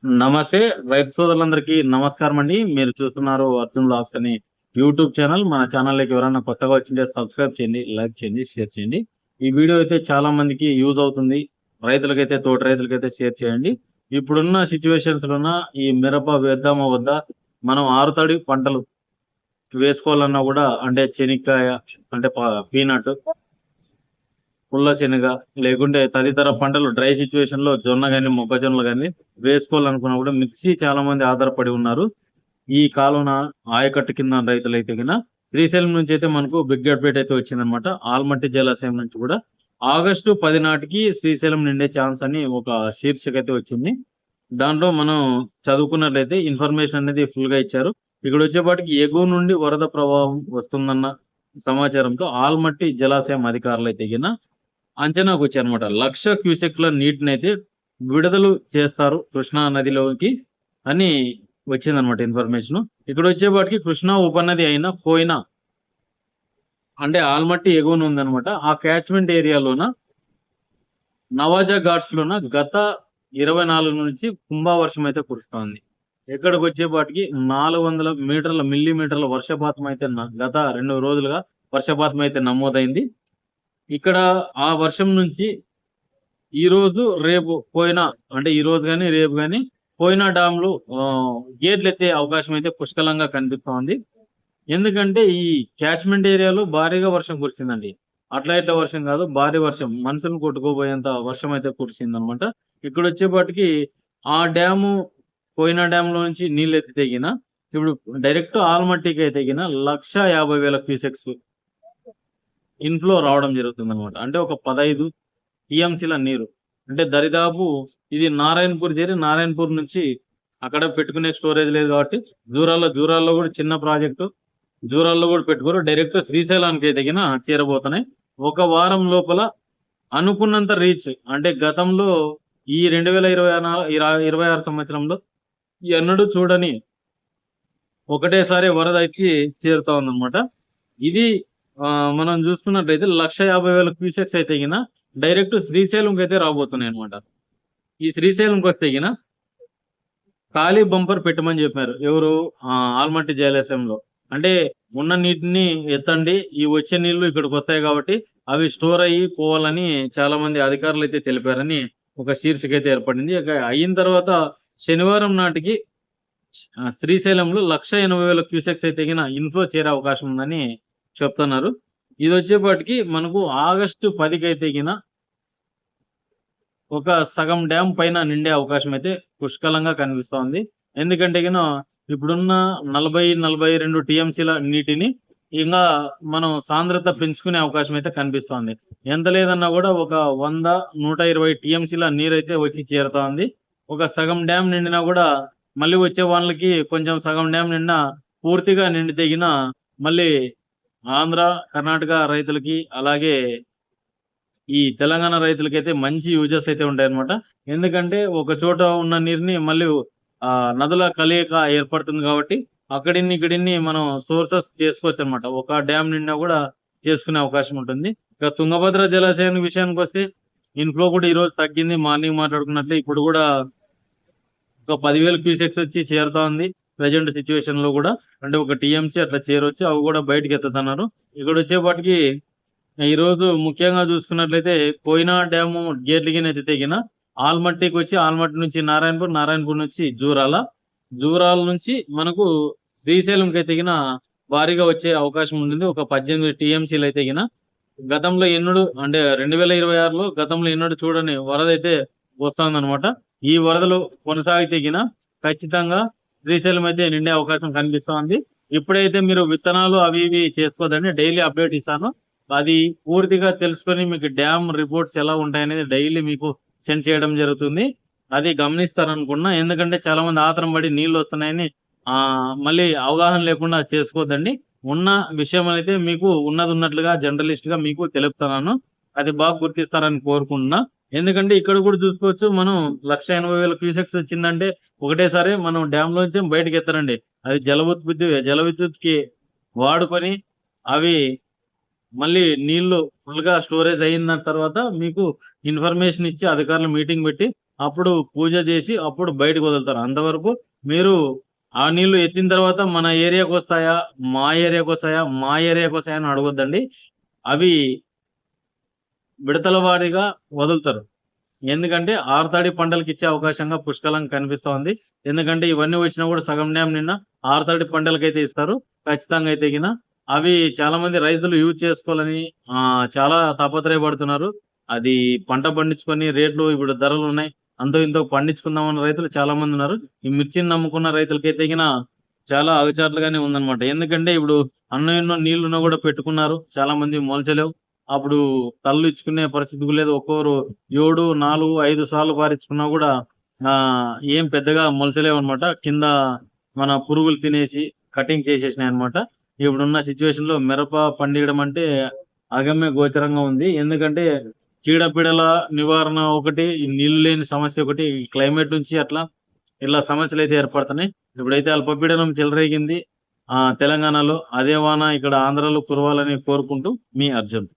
నమస్తే. రైతు సోదరులందరికీ నమస్కారం అండి. మీరు చూస్తున్నారు అర్జున్ బ్లాగ్స్ అని యూట్యూబ్ ఛానల్. మన ఛానల్‌లోకి ఎవరైనా కొత్తగా వచ్చింటే సబ్స్క్రైబ్ చేయండి, లైక్ చేయండి, షేర్ చేయండి. ఈ వీడియో అయితే చాలా మందికి యూజ్ అవుతుంది. రైతులకైతే, తోటి రైతులకైతే షేర్ చేయండి. ఇప్పుడున్న సిట్యుయేషన్స్‌లోన ఈ మిరప వేద్దామా వద్దా? మనం ఆరుతడి పంటలు వేసుకోవాలన్నా కూడా అంటే చెనిక్కాయ అంటే పీనట్, పుల్ల శనగ లేకుంటే తదితర పంటలు డ్రై సిచ్యువేషన్ లో జొన్న గాని మొక్కజొన్నలు గాని వేసుకోవాలనుకున్నా కూడా మిర్చి చాలా మంది ఆధారపడి ఉన్నారు. ఈ కాలువన ఆయకట్టు కింద రైతులైతే గిన శ్రీశైలం నుంచి అయితే మనకు బిగ్ అప్డేట్ అయితే వచ్చిందనమాట. ఆల్మట్టి జలాశయం నుంచి కూడా ఆగస్టు 10 నాటికి శ్రీశైలం నిండే ఛాన్స్ అని ఒక శీర్షిక అయితే వచ్చింది. దాంట్లో మనం చదువుకున్నట్లయితే ఇన్ఫర్మేషన్ అనేది ఫుల్ గా ఇచ్చారు. ఇక్కడ వచ్చేపాటికి ఎగువ నుండి వరద ప్రభావం వస్తుందన్న సమాచారంతో ఆల్మట్టి జలాశయం అధికారులు అయితే గిన అంచనాకు వచ్చారనమాట. 1,00,000 క్యూసెక్ల నీటినైతే విడుదల చేస్తారు కృష్ణా నదిలోకి అని వచ్చిందనమాట ఇన్ఫర్మేషన్. ఇక్కడ వచ్చేపాటికి కృష్ణా ఉపనది అయిన కోయినా అంటే ఆల్మట్టి ఎగువన ఉందనమాట. ఆ క్యాచ్మెంట్ ఏరియాలోన నవాజా ఘాట్స్ లోన గత 24 నుంచి కుంభవర్షం అయితే కురుస్తోంది. ఇక్కడికి వచ్చేపాటికి 400 మిల్లీమీటర్ల వర్షపాతం అయితే గత 2 రోజులుగా వర్షపాతం అయితే నమోదైంది. ఇక్కడ ఆ వర్షం నుంచి ఈ రోజు రేపు పోయినా అంటే ఈ రోజు కానీ రేపు కానీ పోయినా డామ్లు గేట్లు ఎత్తే అవకాశం అయితే పుష్కలంగా కనిపిస్తోంది. ఎందుకంటే ఈ క్యాచ్మెంట్ ఏరియాలో భారీగా వర్షం కురిసిందండి. అట్లా ఇట్లా వర్షం కాదు, భారీ వర్షం, మనుషులను కొట్టుకోబోయేంత వర్షం అయితే కురిసింది అనమాట. ఇక్కడ వచ్చేపాటికి ఆ డ్యాము పోయిన డ్యామ్ లో నుంచి నీళ్ళు ఎత్తి తెగిన ఇప్పుడు డైరెక్ట్ ఆల్మట్టికి అయితే 1,50,000 క్యూసెక్స్ ఇన్ఫ్లో రావడం జరుగుతుంది అనమాట. అంటే ఒక 15 టీఎంసీల నీరు. అంటే దరిదాపు ఇది నారాయణపూర్ చేరి నారాయణపూర్ నుంచి అక్కడ పెట్టుకునే స్టోరేజ్ లేదు కాబట్టి జూరాల్లో కూడా చిన్న ప్రాజెక్టు, జూరాల్లో కూడా పెట్టుకోరు, డైరెక్ట్ శ్రీశైలానికి అయితే చేరబోతున్నాయి. ఒక వారం లోపల అనుకున్నంత రీచ్ అంటే గతంలో ఈ 2026 సంవత్సరంలో ఎన్నడూ చూడని ఒకటేసారి వరద వచ్చి చేరుతా ఉందన్నమాట. ఇది మనం చూసుకున్నట్లయితే 1,50,000 క్యూసెక్స్ అయితే డైరెక్ట్ శ్రీశైలంకి అయితే రాబోతున్నాయి అనమాట. ఈ శ్రీశైలంకి వస్తే ఖాళీ బంపర్ పెట్టమని చెప్పారు ఎవరు, ఆల్మట్టి జలాశయంలో. అంటే ఉన్న నీటిని ఎత్తండి, ఈ వచ్చే నీళ్లు ఇక్కడికి వస్తాయి కాబట్టి అవి స్టోర్ అయ్యి పోవాలని చాలా మంది అధికారులు అయితే తెలిపారని ఒక శీర్షిక అయితే ఏర్పడింది. అయిన తర్వాత శనివారం నాటికి శ్రీశైలంలో 1,80,000 క్యూసెక్స్ అయితే ఇన్ఫ్లో చేరే అవకాశం ఉందని చెప్తున్నారు. ఇది వచ్చేపాటికి మనకు ఆగస్టు 10కి అయితే ఒక సగం డ్యామ్ పైన నిండే అవకాశం అయితే పుష్కలంగా కనిపిస్తోంది. ఎందుకంటే ఇప్పుడున్న 40-42 టీఎంసీల నీటిని ఇంకా మనం సాంద్రత పెంచుకునే అవకాశం అయితే కనిపిస్తోంది. ఎంత లేదన్నా కూడా ఒక 100-120 టీఎంసీల నీరు అయితే వచ్చి చేరుతోంది. ఒక సగం డ్యామ్ నిండినా కూడా మళ్ళీ వచ్చే వాళ్ళకి కొంచెం సగం డ్యామ్ నిండా పూర్తిగా నిండితే మళ్ళీ ఆంధ్ర, కర్ణాటక రైతులకి అలాగే ఈ తెలంగాణ రైతులకైతే మంచి యూజెస్ అయితే ఉంటాయన్నమాట. ఎందుకంటే ఒక చోట ఉన్న నీరుని మళ్ళీ నదుల కలయిక ఏర్పడుతుంది కాబట్టి అక్కడిన్ని ఇక్కడిన్ని మనం సోర్సెస్ చేసుకోవచ్చు అనమాట. ఒక డ్యామ్ నిండా కూడా చేసుకునే అవకాశం ఉంటుంది. ఇక తుంగభద్ర జలాశయం విషయానికి వస్తే ఇన్ఫ్లో కూడా ఈ రోజు తగ్గింది. మార్నింగ్ మాట్లాడుకున్నట్లే ఇప్పుడు కూడా ఒక 10,000 క్యూసెక్స్ వచ్చి చేరుతా ఉంది ప్రజెంట్ సిచ్యువేషన్ లో కూడా. అంటే ఒక టీఎంసీ అట్లా చేరొచ్చు, అవి కూడా బయటకు ఎత్తుతున్నారు. ఇక్కడ వచ్చేపాటికి ఈ రోజు ముఖ్యంగా చూసుకున్నట్లయితే కోయినా డ్యాము గేట్లకి ఎత్తితే ఆల్మట్టికి వచ్చి ఆల్మట్టి నుంచి నారాయణపూర్ నుంచి జూరాల నుంచి మనకు శ్రీశైలంకి అయితే భారీగా వచ్చే అవకాశం ఉంటుంది. ఒక 18 టీఎంసీలు అయితే గతంలో ఎన్నడూ అంటే 2026లో గతంలో ఎన్నడూ చూడని వరద అయితే వస్తుందన్నమాట. ఈ వరదలు కొనసాగితే ఖచ్చితంగా శ్రీశైలం అయితే నిండే అవకాశం కనిపిస్తోంది. ఇప్పుడైతే మీరు విత్తనాలు అవి ఇవి చేసుకోదండి, డైలీ అప్డేట్ ఇస్తాను. అది పూర్తిగా తెలుసుకొని మీకు డ్యామ్ రిపోర్ట్స్ ఎలా ఉంటాయనేది డైలీ మీకు సెండ్ చేయడం జరుగుతుంది. అది గమనిస్తారనుకున్నా. ఎందుకంటే చాలా మంది ఆతరం పడి నీళ్లు వస్తున్నాయని మళ్ళీ అవగాహన లేకుండా చేసుకోవద్దండి. ఉన్న విషయం అయితే మీకు ఉన్నది ఉన్నట్లుగా జర్నలిస్ట్ గా మీకు తెలుపుతున్నాను. అది బాగా గుర్తిస్తారని కోరుకుంటున్నా. ఎందుకంటే ఇక్కడ కూడా చూసుకోవచ్చు, మనం 1,80,000 క్యూసెక్స్ వచ్చిందంటే ఒకటేసారి మనం డ్యామ్ లోంచి బయటకు ఎత్తారండి. అది జల విద్యుత్ కి వాడుకొని అవి మళ్ళీ నీళ్లు ఫుల్ గా స్టోరేజ్ అయిన తర్వాత మీకు ఇన్ఫర్మేషన్ ఇచ్చి అధికారులు మీటింగ్ పెట్టి అప్పుడు పూజ చేసి అప్పుడు బయటకు వదులుతారు. అంతవరకు మీరు ఆ నీళ్లు ఎత్తిన తర్వాత మన ఏరియాకి వస్తాయా, మా ఏరియాకి వస్తాయా, మా ఏరియాకి వస్తాయా అని అడగొద్దండి. అవి విడతల వారీగా వదులుతారు. ఎందుకంటే ఆరుతడి పంటలకిచ్చే అవకాశంగా పుష్కలంగా కనిపిస్తా ఉంది. ఎందుకంటే ఇవన్నీ వచ్చినా కూడా సగం డ్యామ్ నిండా ఆరుతడి పంటలకైతే ఇస్తారు. ఖచ్చితంగా అయితే గిన అవి చాలా మంది రైతులు యూజ్ చేసుకోవాలని చాలా తాపత్రయపడుతున్నారు. అది పంట పండించుకొని రేట్లు ఇప్పుడు ధరలున్నాయి. అంతో ఇంతో పండించుకుందామన్న రైతులు చాలా మందున్నారు. ఈ మిర్చిని నమ్ముకున్న రైతులకైతే గిన చాలా అగచాట్లుగానే ఉందన్నమాట. ఎందుకంటే ఇప్పుడు అన్నం ఎన్నో నీళ్లున్నా కూడా పెట్టుకున్నారు. చాలా మంది మొలచలేవు. అప్పుడు కళ్ళు ఇచ్చుకునే పరిస్థితి లేదు. ఒక్కోరు 7, 4, 5 సార్లు పారించుకున్నా కూడా ఏం పెద్దగా మొలచలేవన్నమాట. కింద మన పురుగులు తినేసి కటింగ్ చేసేసినాయన్నమాట. ఇప్పుడున్న సిట్యుయేషన్‌లో మిరప పండియడం అంటే అగమ్య గోచరంగా ఉంది. ఎందుకంటే చీడపీడల నివారణ ఒకటి, ఈ నీళ్లు లేని సమస్య ఒకటి, ఈ క్లైమేట్ నుంచి అట్లా ఇలా సమస్యలైతే ఏర్పడుతున్నాయి. ఇప్పుడైతే అల్పపీడనం చెలరేగింది తెలంగాణలో. అదే వాన ఇక్కడ ఆంధ్రాలో కురవాలని కోరుకుంటూ మీ అర్జున్.